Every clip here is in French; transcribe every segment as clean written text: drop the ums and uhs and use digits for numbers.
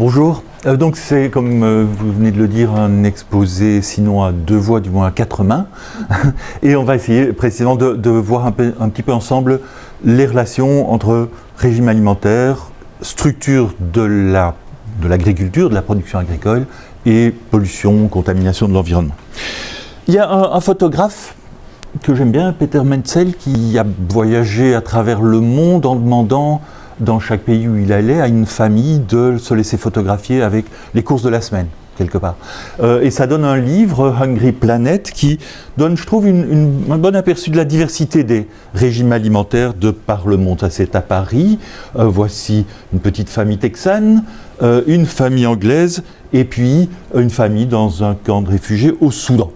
Bonjour. Donc c'est, comme vous venez de le dire, un exposé sinon à deux voix, du moins à quatre mains. Et on va essayer précisément de voir un petit peu ensemble les relations entre régime alimentaire, structure de l'agriculture, de la production agricole, et pollution, contamination de l'environnement. Il y a un photographe que j'aime bien, Peter Menzel, qui a voyagé à travers le monde en demandant, dans chaque pays où il allait, à une famille de se laisser photographier avec les courses de la semaine, quelque part. Et ça donne un livre, Hungry Planet, qui donne, je trouve, un bon aperçu de la diversité des régimes alimentaires de par le monde. Ça, c'est à Paris. Voici une petite famille texane, une famille anglaise, et puis une famille dans un camp de réfugiés au Soudan.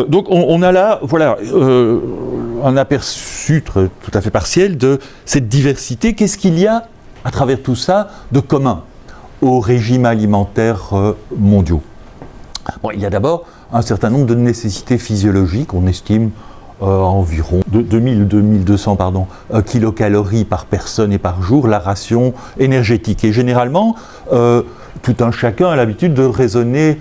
Donc on a là, voilà, un aperçu tout à fait partiel de cette diversité. Qu'est-ce qu'il y a à travers tout ça de commun aux régimes alimentaires mondiaux? Bon, il y a d'abord un certain nombre de nécessités physiologiques. On estime environ 2200 kilocalories par personne et par jour la ration énergétique. Et généralement, tout un chacun a l'habitude de raisonner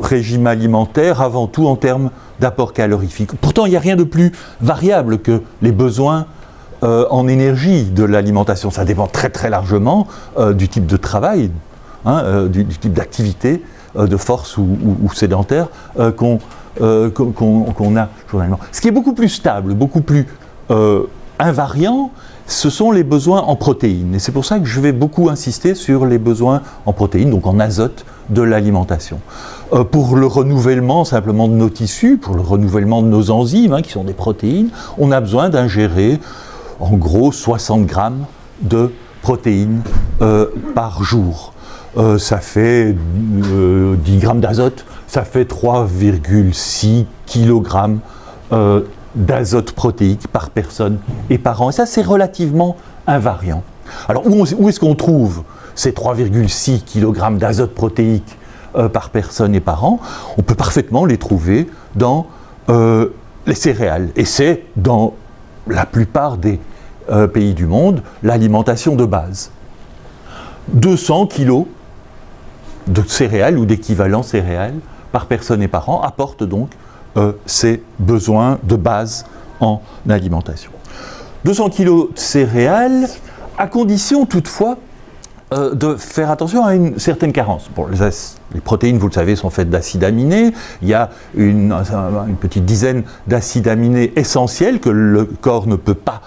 régime alimentaire avant tout en termes d'apport calorifique. Pourtant, il n'y a rien de plus variable que les besoins en énergie de l'alimentation. Ça dépend très très largement du type de travail, du type d'activité, de force ou sédentaire qu'on a journalièrement. Ce qui est beaucoup plus stable, beaucoup plus invariant, ce sont les besoins en protéines. Et c'est pour ça que je vais beaucoup insister sur les besoins en protéines, donc en azote de l'alimentation. Pour le renouvellement simplement de nos tissus, pour le renouvellement de nos enzymes, qui sont des protéines, on a besoin d'ingérer en gros 60 grammes de protéines par jour. Ça fait 10 grammes d'azote, ça fait 3,6 kg d'azote protéique par personne et par an. Et ça, c'est relativement invariant. Alors, où est-ce qu'on trouve ces 3,6 kg d'azote protéique par personne et par an? On peut parfaitement les trouver dans les céréales. Et c'est, dans la plupart des pays du monde, l'alimentation de base. 200 kg de céréales ou d'équivalent céréales par personne et par an apportent donc ces besoins de base en alimentation. 200 kg de céréales, à condition toutefois de faire attention à une certaine carence. Bon, les protéines, vous le savez, sont faites d'acides aminés. Il y a une petite dizaine d'acides aminés essentiels que le corps ne peut pas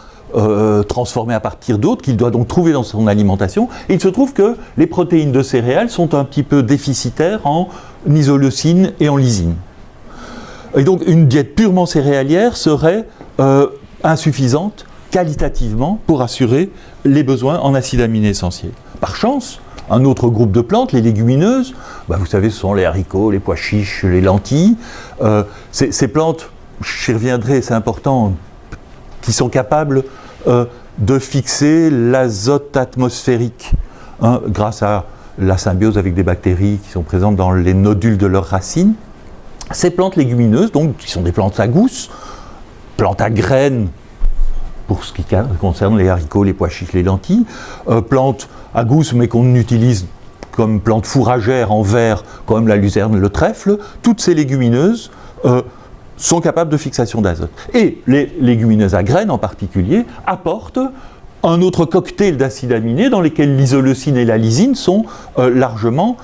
transformer à partir d'autres, qu'il doit donc trouver dans son alimentation. Et il se trouve que les protéines de céréales sont un petit peu déficitaires en isoleucine et en lysine. Et donc une diète purement céréalière serait insuffisante qualitativement pour assurer les besoins en acides aminés essentiels. Par chance, un autre groupe de plantes, les légumineuses, vous savez, ce sont les haricots, les pois chiches, les lentilles. Ces plantes, j'y reviendrai, c'est important, qui sont capables de fixer l'azote atmosphérique grâce à la symbiose avec des bactéries qui sont présentes dans les nodules de leurs racines. Ces plantes légumineuses, donc, qui sont des plantes à gousses, plantes à graines, pour ce qui concerne les haricots, les pois chiches, les lentilles, plantes à gousses mais qu'on utilise comme plantes fourragères en verre, comme la luzerne, le trèfle, toutes ces légumineuses sont capables de fixation d'azote. Et les légumineuses à graines en particulier apportent un autre cocktail d'acides aminés dans lesquels l'isoleucine et la lysine sont largement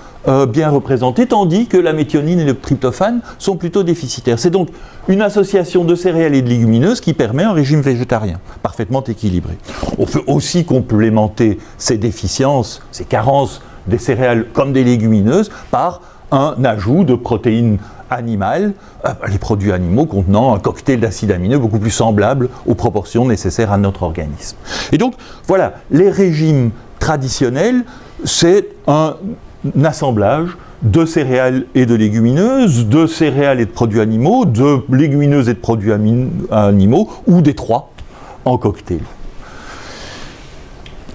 bien représentés, tandis que la méthionine et le tryptophane sont plutôt déficitaires. C'est donc une association de céréales et de légumineuses qui permet un régime végétarien parfaitement équilibré. On peut aussi complémenter ces déficiences, ces carences des céréales comme des légumineuses par un ajout de protéines animales, les produits animaux contenant un cocktail d'acides aminés beaucoup plus semblable aux proportions nécessaires à notre organisme. Et donc, voilà, les régimes traditionnels, c'est un assemblage de céréales et de légumineuses, de céréales et de produits animaux, de légumineuses et de produits animaux, ou des trois en cocktail.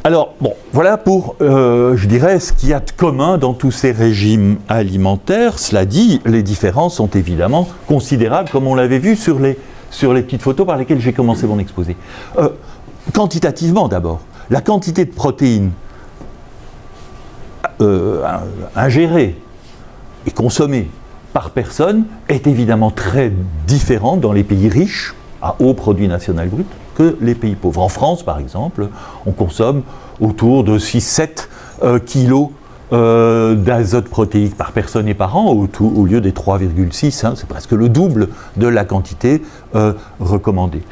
Alors, bon, voilà pour, je dirais, ce qu'il y a de commun dans tous ces régimes alimentaires. Cela dit, les différences sont évidemment considérables, comme on l'avait vu sur les petites photos par lesquelles j'ai commencé mon exposé. Quantitativement d'abord, la quantité de protéines ingéré et consommé par personne est évidemment très différent dans les pays riches, à haut produit national brut, que les pays pauvres. En France, par exemple, on consomme autour de 6-7 kilos d'azote protéique par personne et par an, au lieu des 3,6, c'est presque le double de la quantité recommandée.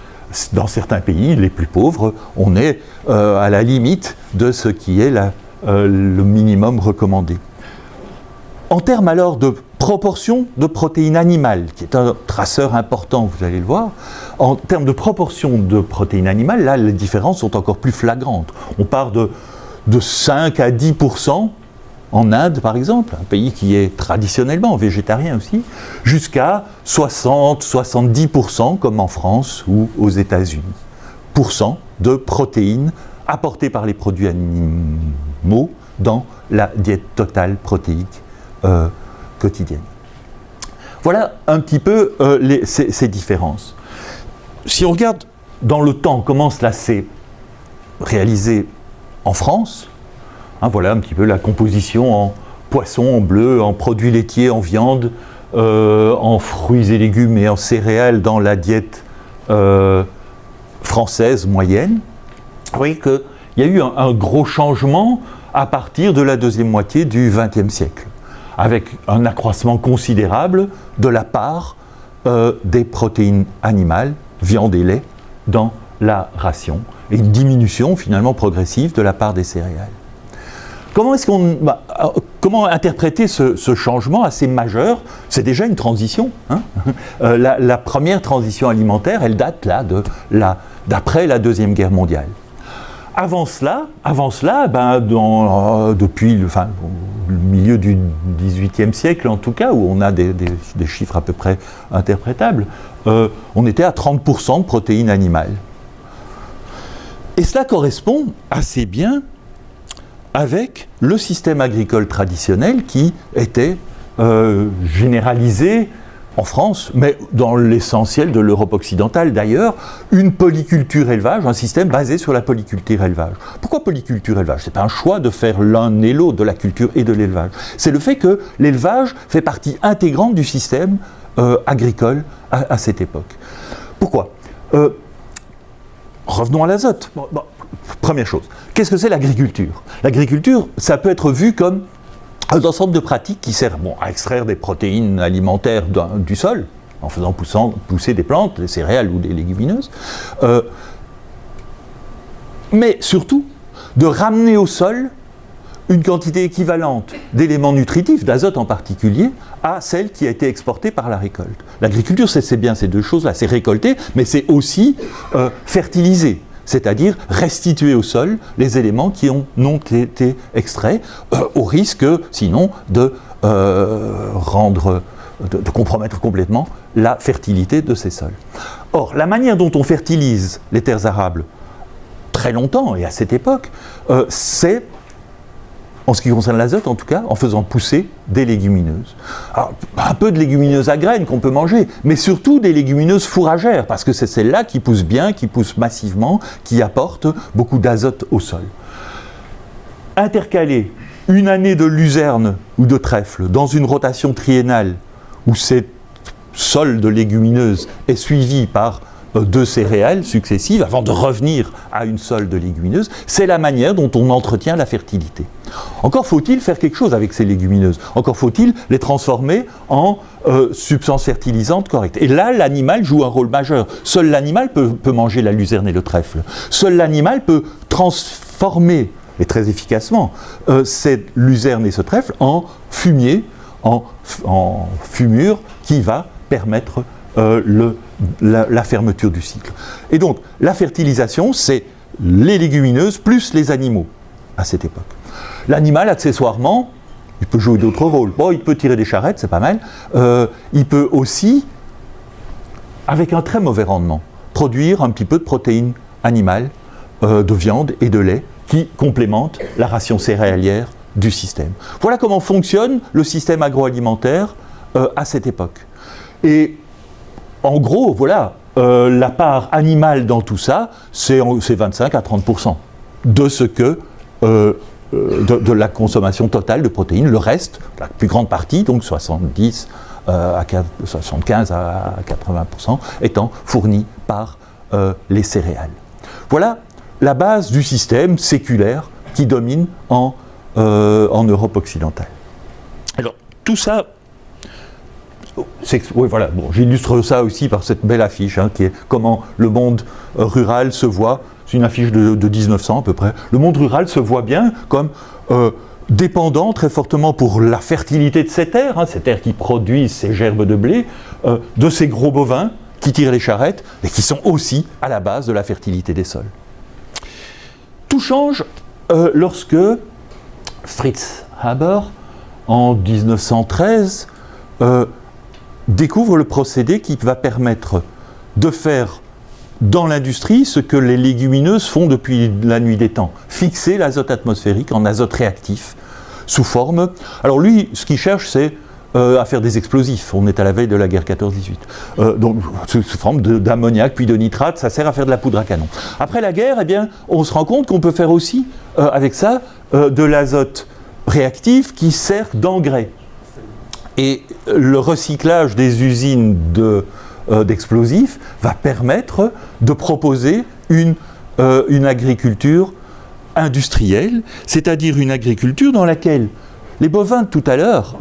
Dans certains pays, les plus pauvres, on est à la limite de ce qui est le minimum recommandé. En termes alors de proportion de protéines animales, qui est un traceur important, vous allez le voir, en termes de proportion de protéines animales, là, les différences sont encore plus flagrantes. On part de 5 à 10% en Inde, par exemple, un pays qui est traditionnellement végétarien aussi, jusqu'à 60-70%, comme en France ou aux États-Unis, de protéines apportées par les produits animaux dans la diète totale protéique quotidienne. Voilà un petit peu ces différences. Si on regarde dans le temps comment cela s'est réalisé en France, voilà un petit peu la composition en poisson, en bleu, en produits laitiers, en viande, en fruits et légumes et en céréales dans la diète française moyenne. Vous voyez qu'il y a eu un gros changement à partir de la deuxième moitié du XXe siècle, avec un accroissement considérable de la part des protéines animales, viande et lait, dans la ration, et une diminution finalement progressive de la part des céréales. Comment interpréter ce changement assez majeur? C'est déjà une transition. La première transition alimentaire, elle date là d'après la Deuxième Guerre mondiale. Avant cela, depuis le milieu du XVIIIe siècle en tout cas, où on a des chiffres à peu près interprétables, on était à 30% de protéines animales. Et cela correspond assez bien avec le système agricole traditionnel qui était généralisé en France, mais dans l'essentiel de l'Europe occidentale d'ailleurs, une polyculture élevage, un système basé sur la polyculture élevage. Pourquoi polyculture élevage? Ce n'est pas un choix de faire l'un et l'autre, de la culture et de l'élevage. C'est le fait que l'élevage fait partie intégrante du système agricole à cette époque. Pourquoi? Revenons à l'azote. Première chose, qu'est-ce que c'est l'agriculture? L'agriculture, ça peut être vu comme un ensemble de pratiques qui servent à extraire des protéines alimentaires du sol, en faisant pousser des plantes, des céréales ou des légumineuses, mais surtout de ramener au sol une quantité équivalente d'éléments nutritifs, d'azote en particulier, à celle qui a été exportée par la récolte. L'agriculture, c'est bien ces deux choses-là, c'est récolter, mais c'est aussi fertiliser. C'est-à-dire restituer au sol les éléments qui ont été extraits, au risque, sinon, de compromettre complètement la fertilité de ces sols. Or, la manière dont on fertilise les terres arables, très longtemps, et à cette époque, c'est, en ce qui concerne l'azote en tout cas, en faisant pousser des légumineuses. Alors, un peu de légumineuses à graines qu'on peut manger, mais surtout des légumineuses fourragères, parce que c'est celles-là qui poussent bien, qui poussent massivement, qui apportent beaucoup d'azote au sol. Intercaler une année de luzerne ou de trèfle dans une rotation triennale où cette sol de légumineuses est suivi par deux céréales successives avant de revenir à une sole de légumineuses, c'est la manière dont on entretient la fertilité. Encore faut-il faire quelque chose avec ces légumineuses, encore faut-il les transformer en substances fertilisantes correctes. Et là, l'animal joue un rôle majeur. Seul l'animal peut manger la luzerne et le trèfle. Seul l'animal peut transformer, et très efficacement, cette luzerne et ce trèfle en fumier, en fumure qui va permettre la fermeture du cycle. Et donc, la fertilisation, c'est les légumineuses plus les animaux à cette époque. L'animal, accessoirement, il peut jouer d'autres rôles. Bon, il peut tirer des charrettes, c'est pas mal. Il peut aussi, avec un très mauvais rendement, produire un petit peu de protéines animales, de viande et de lait, qui complémentent la ration céréalière du système. Voilà comment fonctionne le système agroalimentaire à cette époque. Et en gros, voilà, la part animale dans tout ça, c'est 25 à 30% de ce que de la consommation totale de protéines. Le reste, la plus grande partie, donc 75 à 80%, étant fourni par les céréales. Voilà la base du système séculaire qui domine en Europe occidentale. Alors, tout ça, oui, voilà, bon, j'illustre ça aussi par cette belle affiche, hein, qui est comment le monde rural se voit. C'est une affiche de 1900 à peu près. Le monde rural se voit bien comme dépendant très fortement pour la fertilité de ces terres, hein, qui produisent ces gerbes de blé, de ces gros bovins qui tirent les charrettes et qui sont aussi à la base de la fertilité des sols. Tout change lorsque Fritz Haber, en 1913, découvre le procédé qui va permettre de faire dans l'industrie ce que les légumineuses font depuis la nuit des temps, fixer l'azote atmosphérique en azote réactif sous forme. Alors lui, ce qu'il cherche, c'est à faire des explosifs. On est à la veille de la guerre 14-18. Donc sous forme d'ammoniac puis de nitrate, ça sert à faire de la poudre à canon. Après la guerre, eh bien, on se rend compte qu'on peut faire aussi avec ça de l'azote réactif qui sert d'engrais. Et le recyclage des usines d'explosifs va permettre de proposer une agriculture industrielle, c'est-à-dire une agriculture dans laquelle les bovins de tout à l'heure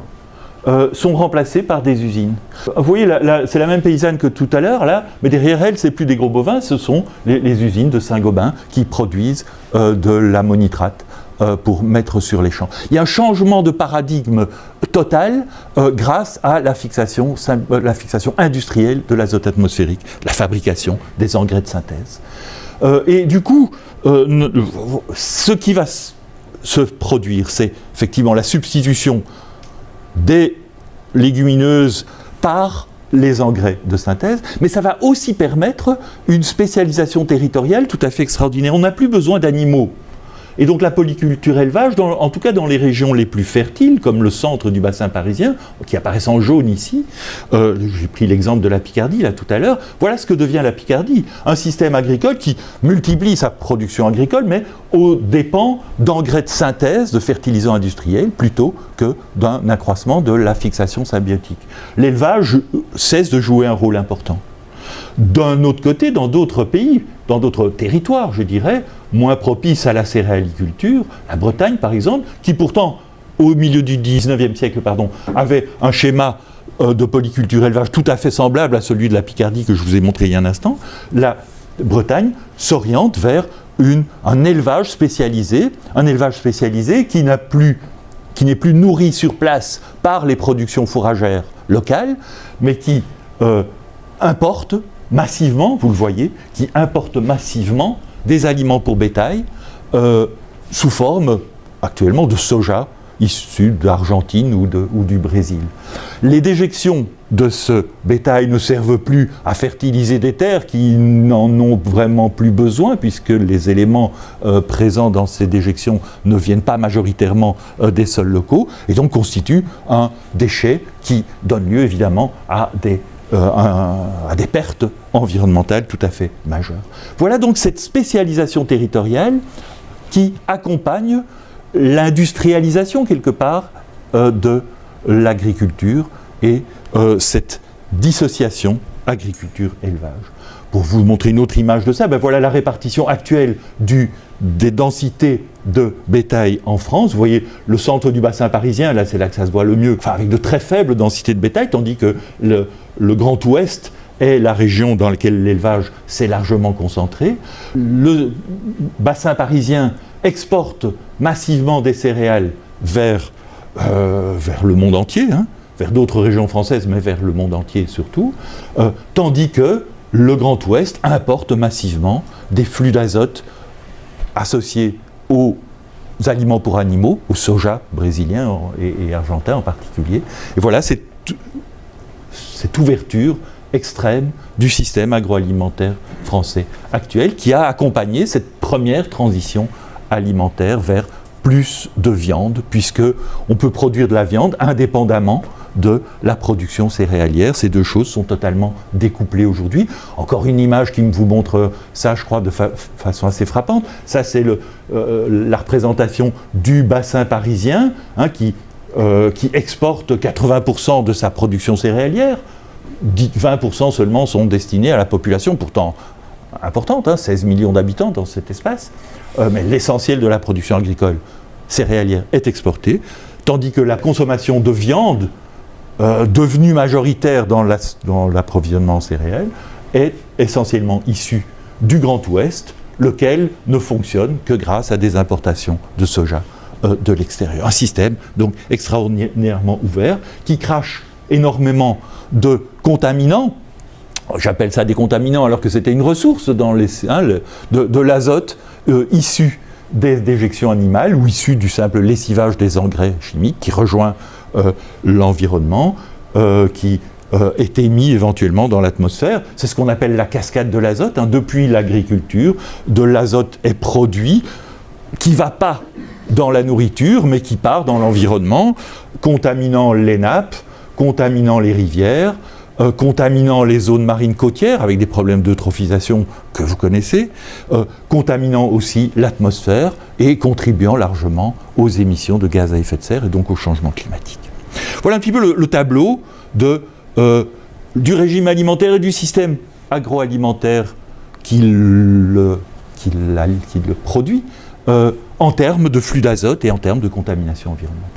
sont remplacés par des usines. Vous voyez, c'est la même paysanne que tout à l'heure, là, mais derrière elle, c'est plus des gros bovins, ce sont les usines de Saint-Gobain qui produisent de l'ammonitrate pour mettre sur les champs. Il y a un changement de paradigme total grâce à la fixation industrielle de l'azote atmosphérique, la fabrication des engrais de synthèse. Et du coup, ce qui va se produire, c'est effectivement la substitution des légumineuses par les engrais de synthèse, mais ça va aussi permettre une spécialisation territoriale tout à fait extraordinaire. On n'a plus besoin d'animaux. Et donc la polyculture élevage, en tout cas dans les régions les plus fertiles, comme le centre du bassin parisien, qui apparaissent en jaune ici, j'ai pris l'exemple de la Picardie là tout à l'heure, voilà ce que devient la Picardie, un système agricole qui multiplie sa production agricole, mais aux dépens d'engrais de synthèse, de fertilisants industriels, plutôt que d'un accroissement de la fixation symbiotique. L'élevage cesse de jouer un rôle important. D'un autre côté, dans d'autres pays, dans d'autres territoires, je dirais, moins propices à la céréaliculture, la Bretagne par exemple, qui pourtant, au milieu du 19e siècle, avait un schéma de polyculture élevage tout à fait semblable à celui de la Picardie que je vous ai montré il y a un instant, la Bretagne s'oriente vers un élevage spécialisé qui n'est plus nourri sur place par les productions fourragères locales, mais qui importe massivement, vous le voyez, qui importe massivement des aliments pour bétail sous forme actuellement de soja issu d'Argentine ou du Brésil. Les déjections de ce bétail ne servent plus à fertiliser des terres qui n'en ont vraiment plus besoin puisque les éléments présents dans ces déjections ne viennent pas majoritairement des sols locaux et donc constituent un déchet qui donne lieu évidemment à des pertes environnementales tout à fait majeures. Voilà donc cette spécialisation territoriale qui accompagne l'industrialisation quelque part de l'agriculture et cette dissociation agriculture-élevage. Pour vous montrer une autre image de ça, voilà la répartition actuelle des densités de bétail en France. Vous voyez le centre du bassin parisien, là c'est là que ça se voit le mieux, avec de très faibles densités de bétail, tandis que le Grand Ouest est la région dans laquelle l'élevage s'est largement concentré. Le bassin parisien exporte massivement des céréales vers le monde entier, vers d'autres régions françaises, mais vers le monde entier surtout, tandis que le Grand Ouest importe massivement des flux d'azote associés aux aliments pour animaux, au soja brésilien et argentin en particulier. Et voilà cette ouverture extrême du système agroalimentaire français actuel qui a accompagné cette première transition alimentaire vers plus de viande, puisque on peut produire de la viande indépendamment de la production céréalière. Ces deux choses sont totalement découplées aujourd'hui. Encore une image qui vous montre ça, je crois, de façon assez frappante. Ça, c'est la représentation du bassin parisien, hein, qui exporte 80% de sa production céréalière. 20% seulement sont destinés à la population, pourtant importante, hein, 16 millions d'habitants dans cet espace. Mais l'essentiel de la production agricole céréalière est exportée, tandis que la consommation de viande, devenue majoritaire dans l'approvisionnement céréal, est essentiellement issue du Grand Ouest, lequel ne fonctionne que grâce à des importations de soja de l'extérieur. Un système donc extraordinairement ouvert qui crache énormément de contaminants. J'appelle ça des contaminants alors que c'était une ressource dans de l'azote issu des déjections animales ou issu du simple lessivage des engrais chimiques qui rejoint l'environnement, qui est émis éventuellement dans l'atmosphère. C'est ce qu'on appelle la cascade de l'azote. Hein. Depuis l'agriculture, de l'azote est produit qui ne va pas dans la nourriture, mais qui part dans l'environnement, contaminant les nappes, contaminant les rivières, contaminant les zones marines côtières avec des problèmes d'eutrophisation que vous connaissez, contaminant aussi l'atmosphère et contribuant largement aux émissions de gaz à effet de serre et donc au changement climatique. Voilà un petit peu le tableau du régime alimentaire et du système agroalimentaire qui le produit en termes de flux d'azote et en termes de contamination environnementale.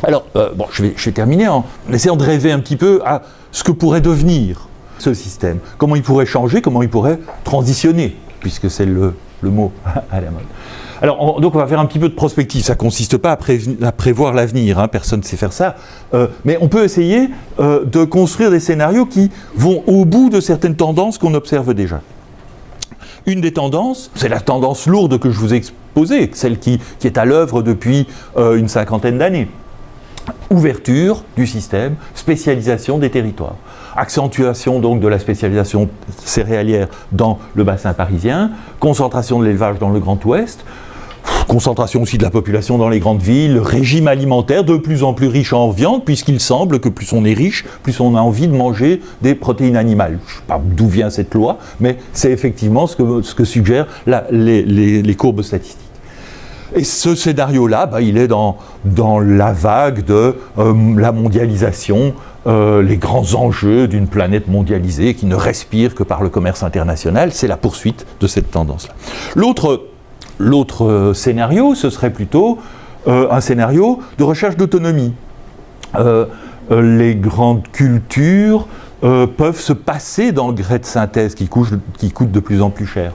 Alors, je vais terminer en essayant de rêver un petit peu à ce que pourrait devenir ce système. Comment il pourrait changer, comment il pourrait transitionner, puisque c'est le mot à la mode. Alors, donc on va faire un petit peu de prospective. Ça ne consiste pas à prévoir l'avenir, hein, personne ne sait faire ça. Mais on peut essayer de construire des scénarios qui vont au bout de certaines tendances qu'on observe déjà. Une des tendances, c'est la tendance lourde que je vous ai exposée, celle qui est à l'œuvre depuis une cinquantaine d'années. Ouverture du système, spécialisation des territoires. Accentuation donc de la spécialisation céréalière dans le bassin parisien, concentration de l'élevage dans le Grand Ouest, concentration aussi de la population dans les grandes villes, régime alimentaire de plus en plus riche en viande, puisqu'il semble que plus on est riche, plus on a envie de manger des protéines animales. Je ne sais pas d'où vient cette loi, mais c'est effectivement ce que suggèrent les courbes statistiques. Et ce scénario-là, il est dans la vague de la mondialisation, les grands enjeux d'une planète mondialisée qui ne respire que par le commerce international. C'est la poursuite de cette tendance-là. L'autre scénario, ce serait plutôt un scénario de recherche d'autonomie. Les grandes cultures peuvent se passer d'engrais de synthèse qui coûtent de plus en plus cher.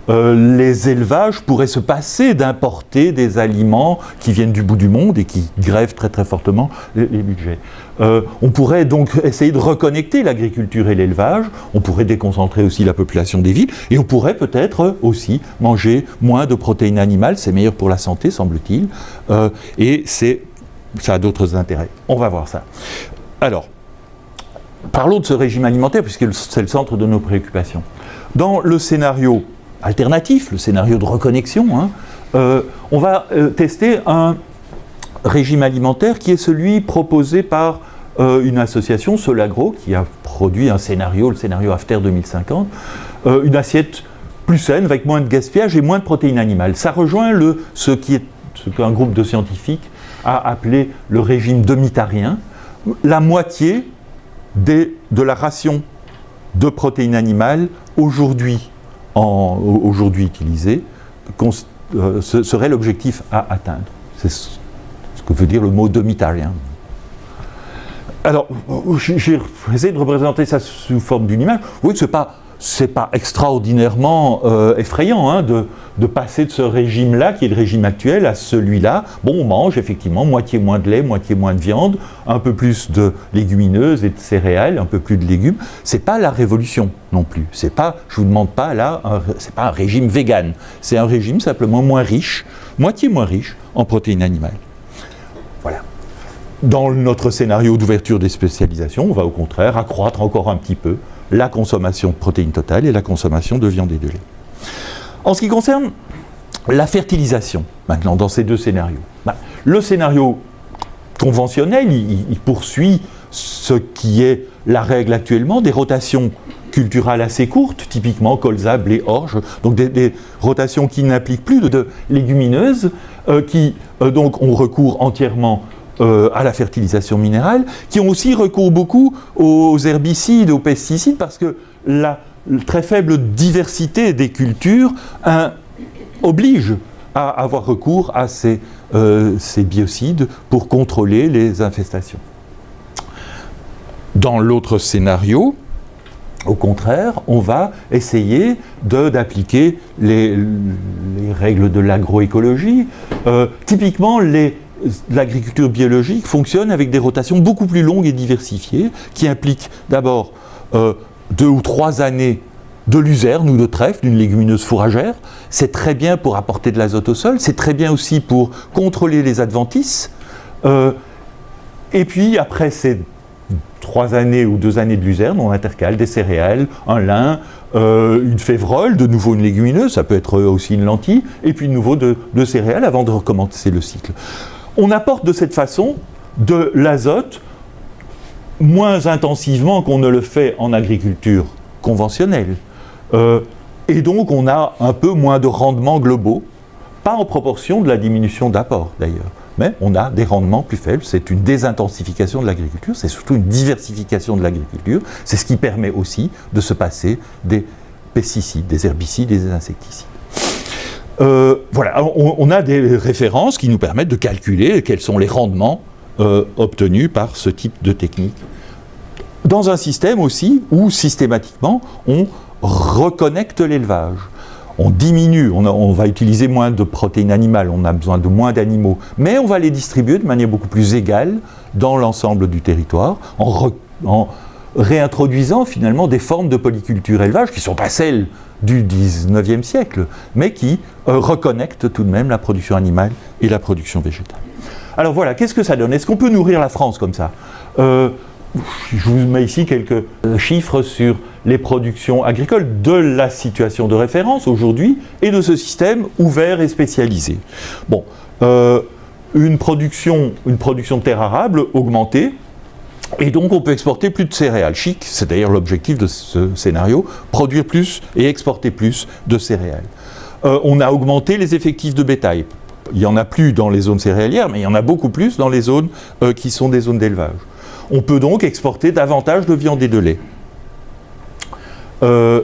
Les élevages pourraient se passer d'importer des aliments qui viennent du bout du monde et qui grèvent très très fortement les budgets. On pourrait donc essayer de reconnecter l'agriculture et l'élevage, on pourrait déconcentrer aussi la population des villes, et on pourrait peut-être aussi manger moins de protéines animales, c'est meilleur pour la santé semble-t-il, et ça a d'autres intérêts. On va voir ça. Alors, parlons de ce régime alimentaire puisque c'est le centre de nos préoccupations. Dans le scénario alternatif, le scénario de reconnexion, on va tester un régime alimentaire qui est celui proposé par une association, Solagro, qui a produit un scénario, le scénario After 2050, une assiette plus saine, avec moins de gaspillage et moins de protéines animales. Ça rejoint ce qu'un groupe de scientifiques a appelé le régime demi-tarien. La moitié de la ration de protéines animales aujourd'hui utilisée serait l'objectif à atteindre. C'est ce que veut dire le mot demi-tarien. Alors, j'ai essayé de représenter ça sous forme d'une image. Vous voyez que c'est pas extraordinairement effrayant de passer de ce régime-là, qui est le régime actuel, à celui-là. Bon, on mange effectivement moitié moins de lait, moitié moins de viande, un peu plus de légumineuses et de céréales, un peu plus de légumes. C'est pas la révolution non plus. Je vous demande pas là, c'est pas un régime vegan. C'est un régime simplement moins riche, moitié moins riche en protéines animales. Voilà. Dans notre scénario d'ouverture des spécialisations, on va au contraire accroître encore un petit peu la consommation de protéines totales et la consommation de viande et de lait. En ce qui concerne la fertilisation, maintenant, dans ces deux scénarios, le scénario conventionnel, il poursuit ce qui est la règle actuellement, des rotations culturales assez courtes, typiquement colza, blé, orge, donc des rotations qui n'impliquent plus de légumineuses, qui donc ont recours entièrement à la fertilisation minérale, qui ont aussi recours beaucoup aux herbicides, aux pesticides, parce que la très faible diversité des cultures oblige à avoir recours à ces biocides pour contrôler les infestations. Dans l'autre scénario, au contraire, on va essayer d'appliquer les règles de l'agroécologie. Typiquement, l'agriculture biologique fonctionne avec des rotations beaucoup plus longues et diversifiées, qui impliquent d'abord 2 ou 3 années de luzerne ou de trèfle, d'une légumineuse fourragère. C'est très bien pour apporter de l'azote au sol, c'est très bien aussi pour contrôler les adventices. Et puis, après ces 3 années ou 2 années de luzerne, on intercale des céréales, un lin, une févrole, de nouveau une légumineuse, ça peut être aussi une lentille, et puis de nouveau de céréales avant de recommencer le cycle. On apporte de cette façon de l'azote moins intensivement qu'on ne le fait en agriculture conventionnelle. Et donc on a un peu moins de rendements globaux, pas en proportion de la diminution d'apport d'ailleurs, mais on a des rendements plus faibles. C'est une désintensification de l'agriculture, c'est surtout une diversification de l'agriculture, c'est ce qui permet aussi de se passer des pesticides, des herbicides et des insecticides. Voilà, on a des références qui nous permettent de calculer quels sont les rendements obtenus par ce type de technique. Dans un système aussi où systématiquement on reconnecte l'élevage. On diminue, on va utiliser moins de protéines animales, on a besoin de moins d'animaux, mais on va les distribuer de manière beaucoup plus égale dans l'ensemble du territoire, en réintroduisant finalement des formes de polyculture élevage qui ne sont pas celles du 19e siècle, mais qui reconnectent tout de même la production animale et la production végétale. Alors voilà, qu'est-ce que ça donne? Est-ce qu'on peut nourrir la France comme ça? Je vous mets ici quelques chiffres sur les productions agricoles de la situation de référence aujourd'hui et de ce système ouvert et spécialisé. Bon, une production de terres arables augmentée, et donc on peut exporter plus de céréales. Chic, c'est d'ailleurs l'objectif de ce scénario, produire plus et exporter plus de céréales. On a augmenté les effectifs de bétail. Il n'y en a plus dans les zones céréalières, mais il y en a beaucoup plus dans les zones qui sont des zones d'élevage. On peut donc exporter davantage de viande et de lait.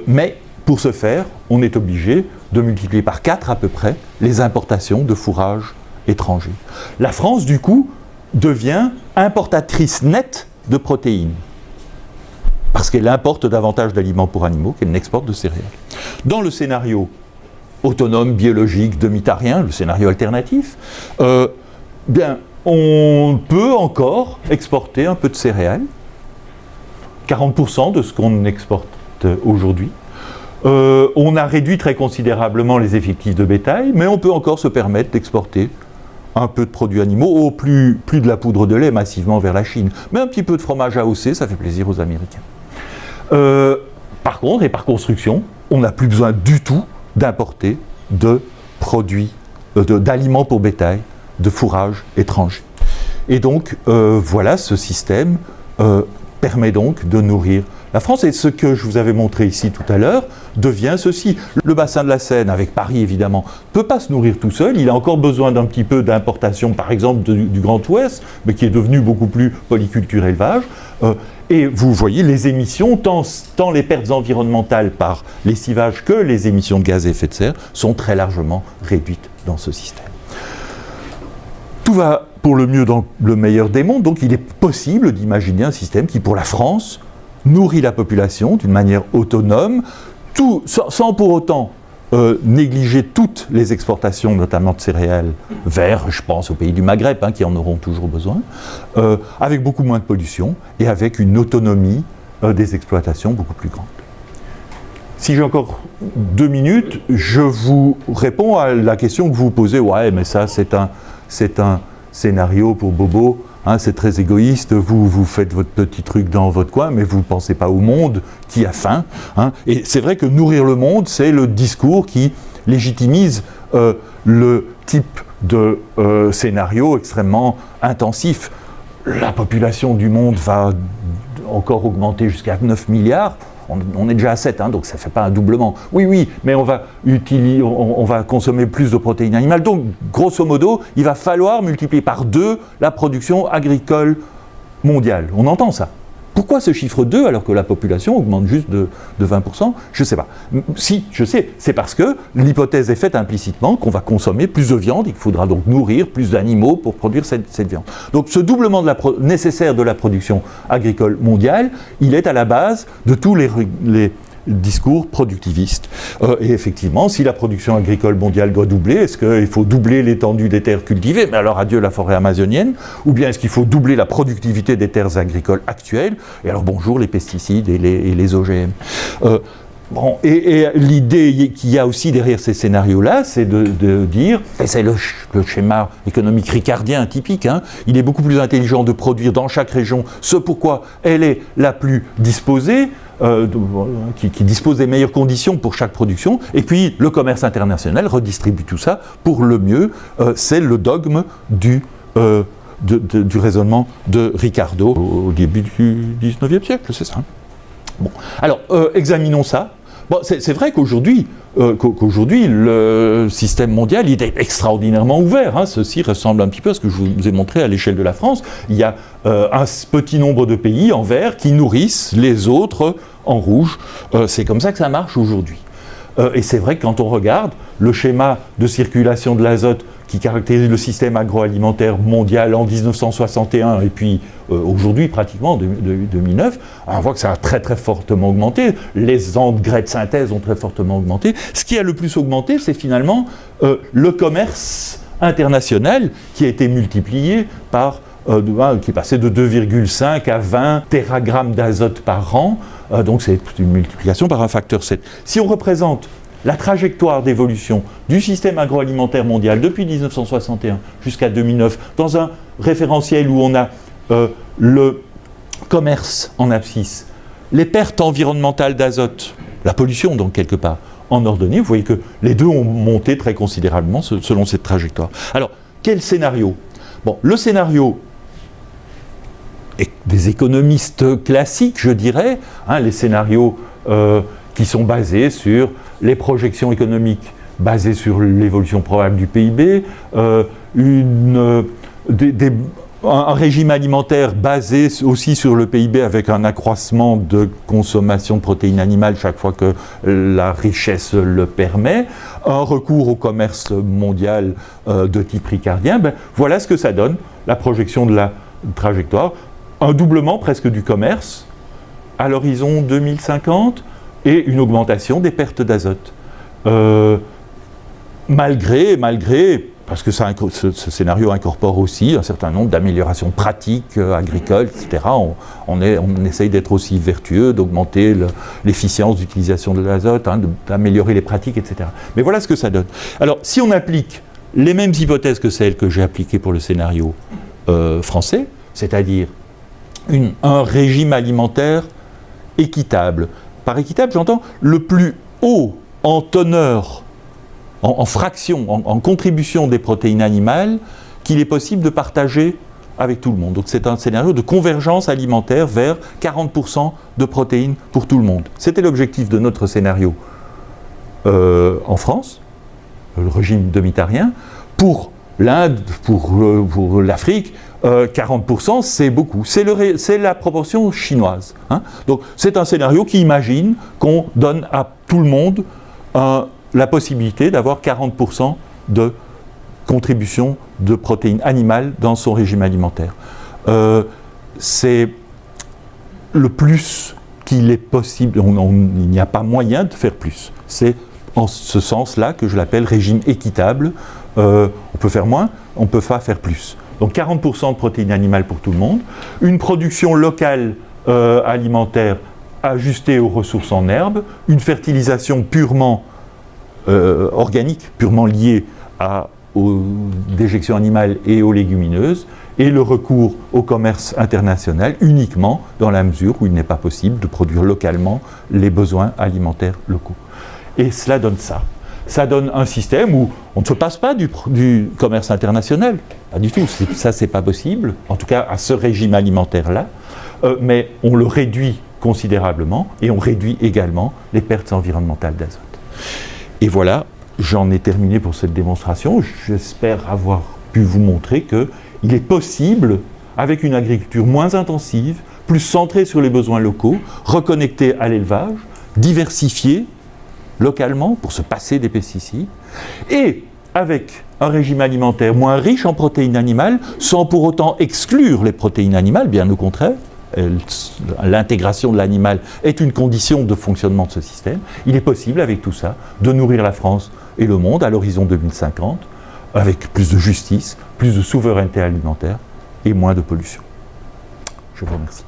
Mais pour ce faire, on est obligé de multiplier par 4 à peu près les importations de fourrage étranger. La France, du coup, devient importatrice nette de protéines, parce qu'elle importe davantage d'aliments pour animaux qu'elle n'exporte de céréales. Dans le scénario autonome, biologique, demi-tarien, le scénario alternatif, bien, on peut encore exporter un peu de céréales, 40% de ce qu'on exporte aujourd'hui. On a réduit très considérablement les effectifs de bétail, mais on peut encore se permettre d'exporter un peu de produits animaux, plus de la poudre de lait massivement vers la Chine, mais un petit peu de fromage AOC, ça fait plaisir aux Américains. Par contre, et par construction, on n'a plus besoin du tout d'importer de produits, d'aliments pour bétail, de fourrage étranger. Et donc, voilà, ce système permet donc de nourrir la France. Et ce que je vous avais montré ici tout à l'heure devient ceci. Le bassin de la Seine, avec Paris évidemment, ne peut pas se nourrir tout seul. Il a encore besoin d'un petit peu d'importation, par exemple du Grand Ouest, mais qui est devenu beaucoup plus polyculture élevage. Et vous voyez les émissions, tant les pertes environnementales par lessivage que les émissions de gaz à effet de serre sont très largement réduites dans ce système. Tout va pour le mieux dans le meilleur des mondes, donc il est possible d'imaginer un système qui, pour la France, nourrit la population d'une manière autonome, sans pour autant négliger toutes les exportations, notamment de céréales vers, je pense, aux pays du Maghreb, qui en auront toujours besoin, avec beaucoup moins de pollution et avec une autonomie des exploitations beaucoup plus grande. Si j'ai encore 2 minutes, je vous réponds à la question que vous posez. Ouais, mais ça, c'est un scénario pour Bobo, c'est très égoïste, vous faites votre petit truc dans votre coin, mais vous ne pensez pas au monde qui a faim. Et c'est vrai que nourrir le monde, c'est le discours qui légitimise le type de scénario extrêmement intensif la population du monde va encore augmenter jusqu'à 9 milliards. On est déjà à 7, donc ça ne fait pas un doublement. Oui, mais on va consommer plus de protéines animales. Donc, grosso modo, il va falloir multiplier par 2 la production agricole mondiale. On entend ça. Pourquoi ce chiffre 2 alors que la population augmente juste de 20%? Je ne sais pas. Si, je sais, c'est parce que l'hypothèse est faite implicitement qu'on va consommer plus de viande et qu'il faudra donc nourrir plus d'animaux pour produire cette viande. Donc ce doublement nécessaire de la production agricole mondiale, il est à la base de tous les discours productivistes. Et effectivement, si la production agricole mondiale doit doubler, est-ce qu'il faut doubler l'étendue des terres cultivées? Mais alors adieu la forêt amazonienne. Ou bien est-ce qu'il faut doubler la productivité des terres agricoles actuelles? Et alors bonjour les pesticides et les OGM. Et l'idée qu'il y a aussi derrière ces scénarios-là, c'est de dire, et c'est le schéma économique ricardien typique, il est beaucoup plus intelligent de produire dans chaque région ce pourquoi elle est la plus disposée, qui dispose des meilleures conditions pour chaque production, et puis le commerce international redistribue tout ça pour le mieux. C'est le dogme du raisonnement de Ricardo au début du 19e siècle, c'est ça. Bon, alors examinons ça. Bon, c'est vrai qu'aujourd'hui, le système mondial il est extraordinairement ouvert. Ceci ressemble un petit peu à ce que je vous ai montré à l'échelle de la France. Il y a un petit nombre de pays en vert qui nourrissent les autres en rouge. C'est comme ça que ça marche aujourd'hui. Et c'est vrai que quand on regarde le schéma de circulation de l'azote qui caractérise le système agroalimentaire mondial en 1961 et puis aujourd'hui pratiquement en 2009, on voit que ça a très très fortement augmenté. Les engrais de synthèse ont très fortement augmenté. Ce qui a le plus augmenté, c'est finalement le commerce international qui a été multiplié par qui est passé de 2,5 à 20 téragrammes d'azote par an. Donc c'est une multiplication par un facteur 7. Si on représente la trajectoire d'évolution du système agroalimentaire mondial depuis 1961 jusqu'à 2009 dans un référentiel où on a le commerce en abscisse, les pertes environnementales d'azote, la pollution donc quelque part, en ordonnée, vous voyez que les deux ont monté très considérablement selon cette trajectoire. Alors, quel scénario? Bon, le scénario des économistes classiques, je dirais, les scénarios qui sont basés sur les projections économiques, basées sur l'évolution probable du PIB, un régime alimentaire basé aussi sur le PIB avec un accroissement de consommation de protéines animales chaque fois que la richesse le permet, un recours au commerce mondial de type ricardien, voilà ce que ça donne, la projection de la trajectoire, un doublement presque du commerce à l'horizon 2050 et une augmentation des pertes d'azote. Malgré, parce que ce scénario incorpore aussi un certain nombre d'améliorations pratiques agricoles, etc. On essaye d'être aussi vertueux, d'augmenter l'efficience d'utilisation de l'azote, d'améliorer les pratiques, etc. Mais voilà ce que ça donne. Alors, si on applique les mêmes hypothèses que celles que j'ai appliquées pour le scénario français, c'est-à-dire un régime alimentaire équitable. Par équitable, j'entends le plus haut en teneur, en fraction, en contribution des protéines animales qu'il est possible de partager avec tout le monde. Donc c'est un scénario de convergence alimentaire vers 40% de protéines pour tout le monde. C'était l'objectif de notre scénario en France, le régime demi-tarien. Pour l'Inde, pour l'Afrique, 40% c'est beaucoup. C'est la proportion chinoise. Donc c'est un scénario qui imagine qu'on donne à tout le monde la possibilité d'avoir 40% de contribution de protéines animales dans son régime alimentaire. C'est le plus qu'il est possible, il n'y a pas moyen de faire plus. C'est en ce sens-là que je l'appelle régime équitable. On peut faire moins, on ne peut pas faire plus. Donc 40% de protéines animales pour tout le monde, une production locale alimentaire ajustée aux ressources en herbe, une fertilisation purement organique, purement liée aux déjections animales et aux légumineuses, et le recours au commerce international uniquement dans la mesure où il n'est pas possible de produire localement les besoins alimentaires locaux. Et cela donne ça. ça donne un système où on ne se passe pas du commerce international. Pas du tout, ça c'est pas possible, en tout cas à ce régime alimentaire-là, mais on le réduit considérablement et on réduit également les pertes environnementales d'azote. Et voilà, j'en ai terminé pour cette démonstration. J'espère avoir pu vous montrer qu'il est possible, avec une agriculture moins intensive, plus centrée sur les besoins locaux, reconnectée à l'élevage, diversifiée localement pour se passer des pesticides, et avec un régime alimentaire moins riche en protéines animales, sans pour autant exclure les protéines animales, bien au contraire. L'intégration de l'animal est une condition de fonctionnement de ce système. Il est possible, avec tout ça, de nourrir la France et le monde à l'horizon 2050, avec plus de justice, plus de souveraineté alimentaire et moins de pollution. Je vous remercie.